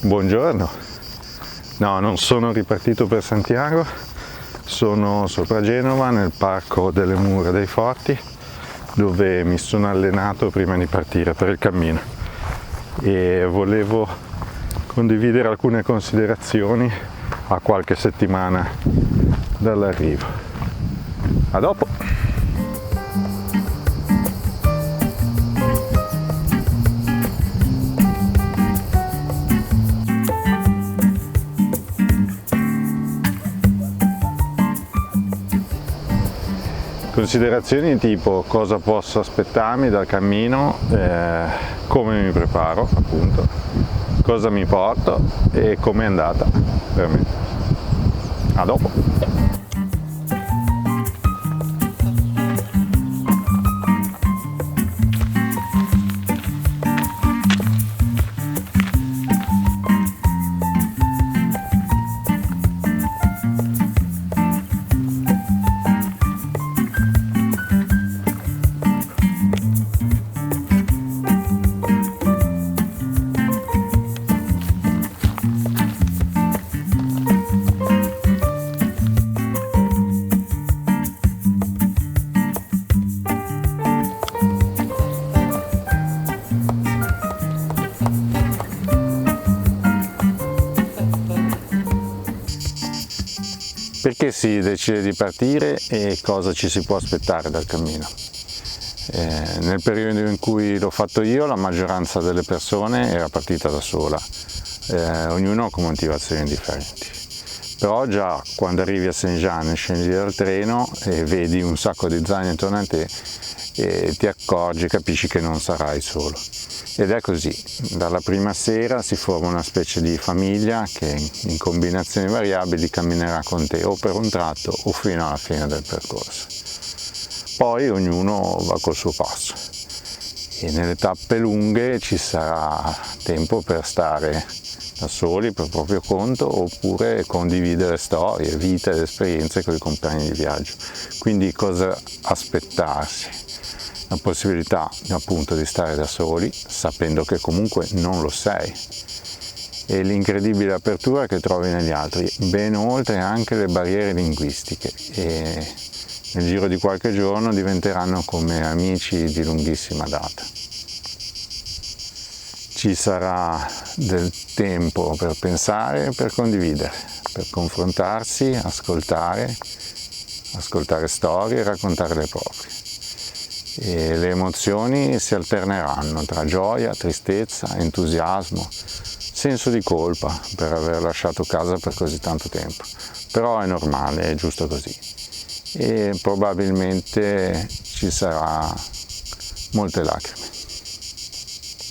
Buongiorno. No, non sono ripartito per Santiago, sono sopra Genova nel parco delle Mura dei Forti, dove mi sono allenato prima di partire per il cammino e volevo condividere alcune considerazioni a qualche settimana dall'arrivo. A dopo! Considerazioni tipo cosa posso aspettarmi dal cammino, come mi preparo appunto, cosa mi porto e come è andata per me. A dopo! Perché si decide di partire e cosa ci si può aspettare dal cammino? Nel periodo in cui l'ho fatto io la maggioranza delle persone era partita da sola, ognuno con motivazioni differenti. Però già quando arrivi a Saint-Jean e scendi dal treno e vedi un sacco di zaini intorno a te e ti accorgi, capisci che non sarai solo. Ed è così, dalla prima sera si forma una specie di famiglia che in combinazioni variabili camminerà con te o per un tratto o fino alla fine del percorso. Poi ognuno va col suo passo e nelle tappe lunghe ci sarà tempo per stare da soli per proprio conto oppure condividere storie, vite ed esperienze con i compagni di viaggio. Quindi cosa aspettarsi? La possibilità appunto di stare da soli sapendo che comunque non lo sei e l'incredibile apertura che trovi negli altri, ben oltre anche le barriere linguistiche, e nel giro di qualche giorno diventeranno come amici di lunghissima data. Ci sarà del tempo per pensare e per condividere, per confrontarsi, ascoltare storie e raccontare le proprie. E le emozioni si alterneranno tra gioia, tristezza, entusiasmo, senso di colpa per aver lasciato casa per così tanto tempo, però è normale, è giusto così e probabilmente ci sarà molte lacrime,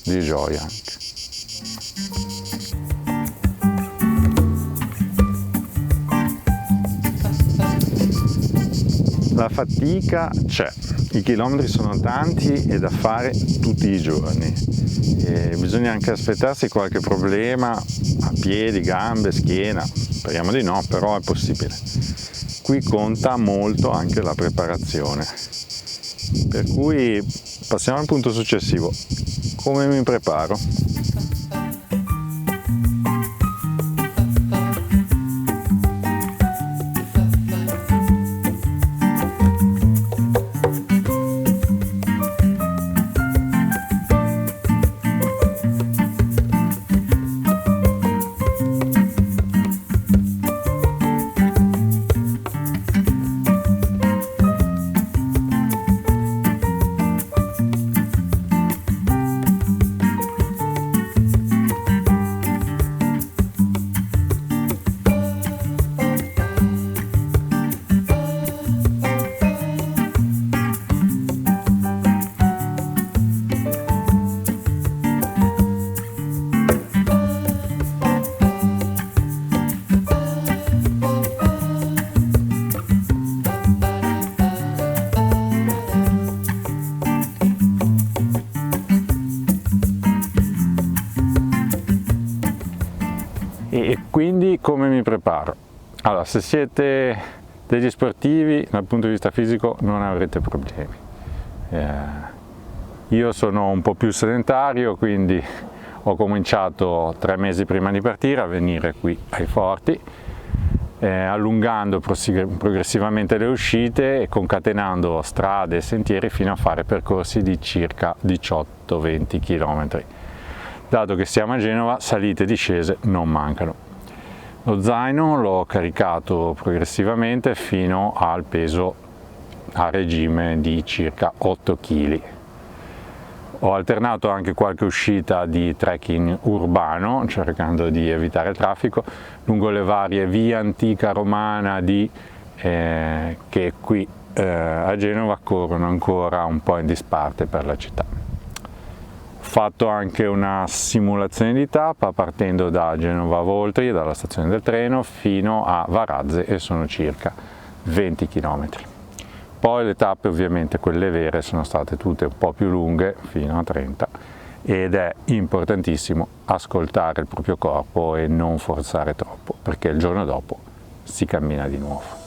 di gioia anche. La fatica c'è, i chilometri sono tanti e da fare tutti i giorni. E bisogna anche aspettarsi qualche problema a piedi, gambe, schiena, speriamo di no, però è possibile. Qui conta molto anche la preparazione. Per cui passiamo al punto successivo. Come mi preparo? E quindi come mi preparo? Allora, se siete degli sportivi dal punto di vista fisico non avrete problemi. Io sono un po' più sedentario, quindi Ho cominciato 3 mesi prima di partire a venire qui ai Forti, allungando progressivamente le uscite e concatenando strade e sentieri fino a fare percorsi di circa 18-20 km. Dato che siamo a Genova, salite e discese non mancano. Lo zaino l'ho caricato progressivamente fino al peso a regime di circa 8 kg. Ho alternato anche qualche uscita di trekking urbano, cercando di evitare il traffico, lungo le varie vie antica romana che qui a Genova corrono ancora un po' in disparte per la città. Ho fatto anche una simulazione di tappa partendo da Genova Voltri, dalla stazione del treno, fino a Varazze, e sono circa 20 km. Poi le tappe, ovviamente quelle vere, sono state tutte un po' più lunghe, fino a 30, ed è importantissimo ascoltare il proprio corpo e non forzare troppo, perché il giorno dopo si cammina di nuovo.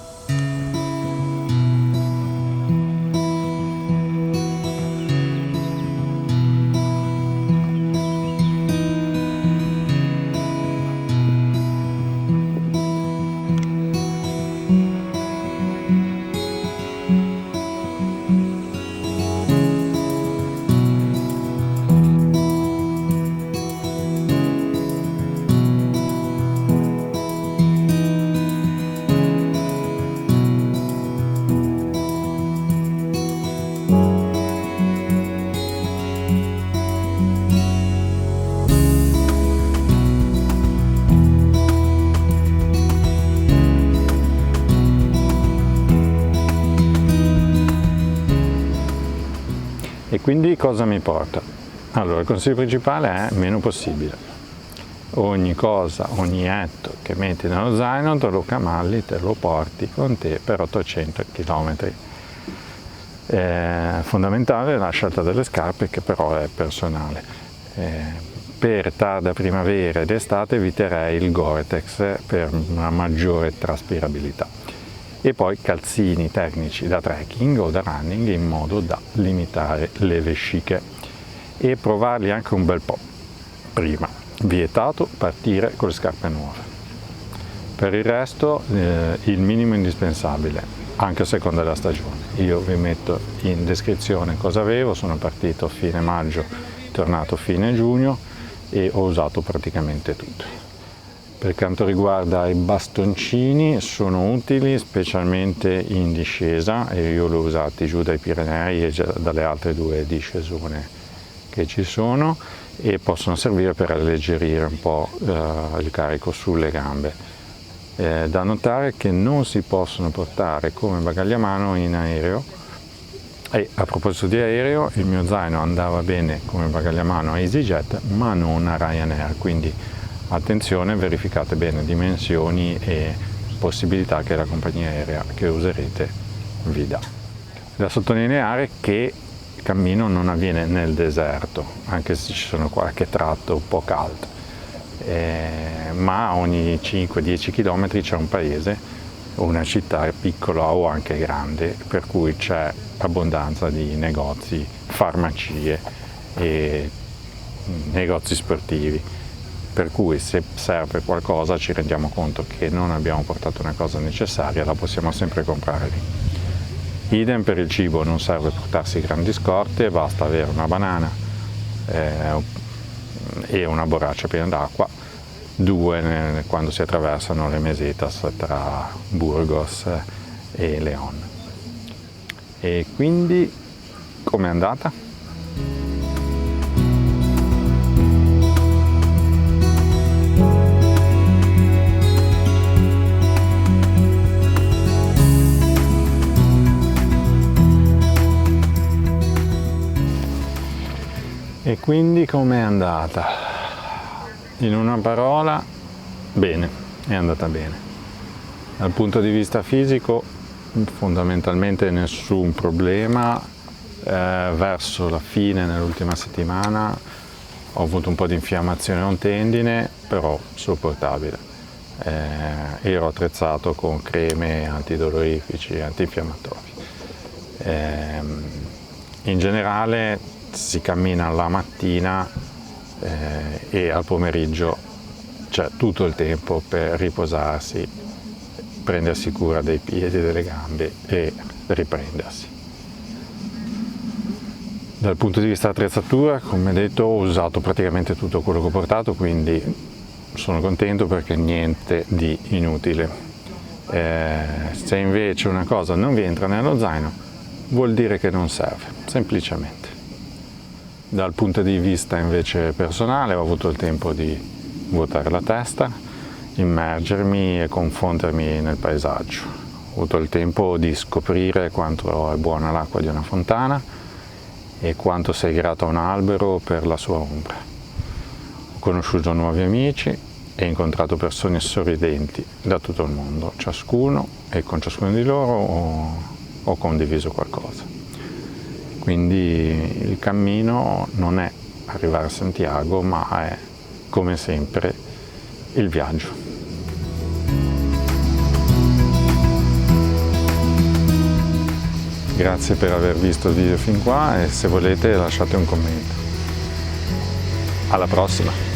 E quindi cosa mi porta? Allora, il consiglio principale è meno possibile. Ogni cosa, ogni etto che metti nello zaino te lo camalli, te lo porti con te per 800 km. È fondamentale la scelta delle scarpe, che però è personale. Per tarda primavera ed estate eviterei il Gore-Tex per una maggiore traspirabilità. E poi calzini tecnici da trekking o da running, in modo da limitare le vesciche, e provarli anche un bel po' prima. Vietato partire con le scarpe nuove. Per il resto il minimo indispensabile, anche a seconda della stagione. Io vi metto in descrizione cosa avevo. Sono partito a fine maggio, tornato a fine giugno e ho usato praticamente tutto. Per quanto riguarda i bastoncini, sono utili specialmente in discesa, e io li ho usati giù dai Pirenei e dalle altre 2 discesone che ci sono, e possono servire per alleggerire un po' il carico sulle gambe. Da notare che non si possono portare come bagagliamano in aereo. E a proposito di aereo, il mio zaino andava bene come bagagliamano a EasyJet, ma non a Ryanair, quindi attenzione, verificate bene dimensioni e possibilità che la compagnia aerea che userete vi dà. Da sottolineare che il cammino non avviene nel deserto, anche se ci sono qualche tratto un po' caldo, ma ogni 5-10 km c'è un paese, una città piccola o anche grande, per cui c'è abbondanza di negozi, farmacie e negozi sportivi. Per cui se serve qualcosa, ci rendiamo conto che non abbiamo portato una cosa necessaria, la possiamo sempre comprare lì. Idem per il cibo, non serve portarsi grandi scorte, basta avere una banana e una borraccia piena d'acqua, 2 quando si attraversano le mesetas tra Burgos e León. E quindi com'è andata? E quindi com'è andata? In una parola, bene, è andata bene. Dal punto di vista fisico, fondamentalmente nessun problema. Verso la fine, nell'ultima settimana, ho avuto un po' di infiammazione a un tendine, però sopportabile. Ero attrezzato con creme antidolorifici e antinfiammatori. In generale si cammina la mattina e al pomeriggio c'è tutto il tempo per riposarsi, prendersi cura dei piedi e delle gambe e riprendersi. Dal punto di vista attrezzatura, come detto, ho usato praticamente tutto quello che ho portato, quindi sono contento perché niente di inutile. Se invece una cosa non vi entra nello zaino, vuol dire che non serve, semplicemente. Dal punto di vista invece personale, ho avuto il tempo di vuotare la testa, immergermi e confondermi nel paesaggio. Ho avuto il tempo di scoprire quanto è buona l'acqua di una fontana e quanto sei grato a un albero per la sua ombra. Ho conosciuto nuovi amici e incontrato persone sorridenti da tutto il mondo, ciascuno, e con ciascuno di loro ho condiviso qualcosa. Quindi il cammino non è arrivare a Santiago, ma è, come sempre, il viaggio. Grazie per aver visto il video fin qua e se volete lasciate un commento. Alla prossima!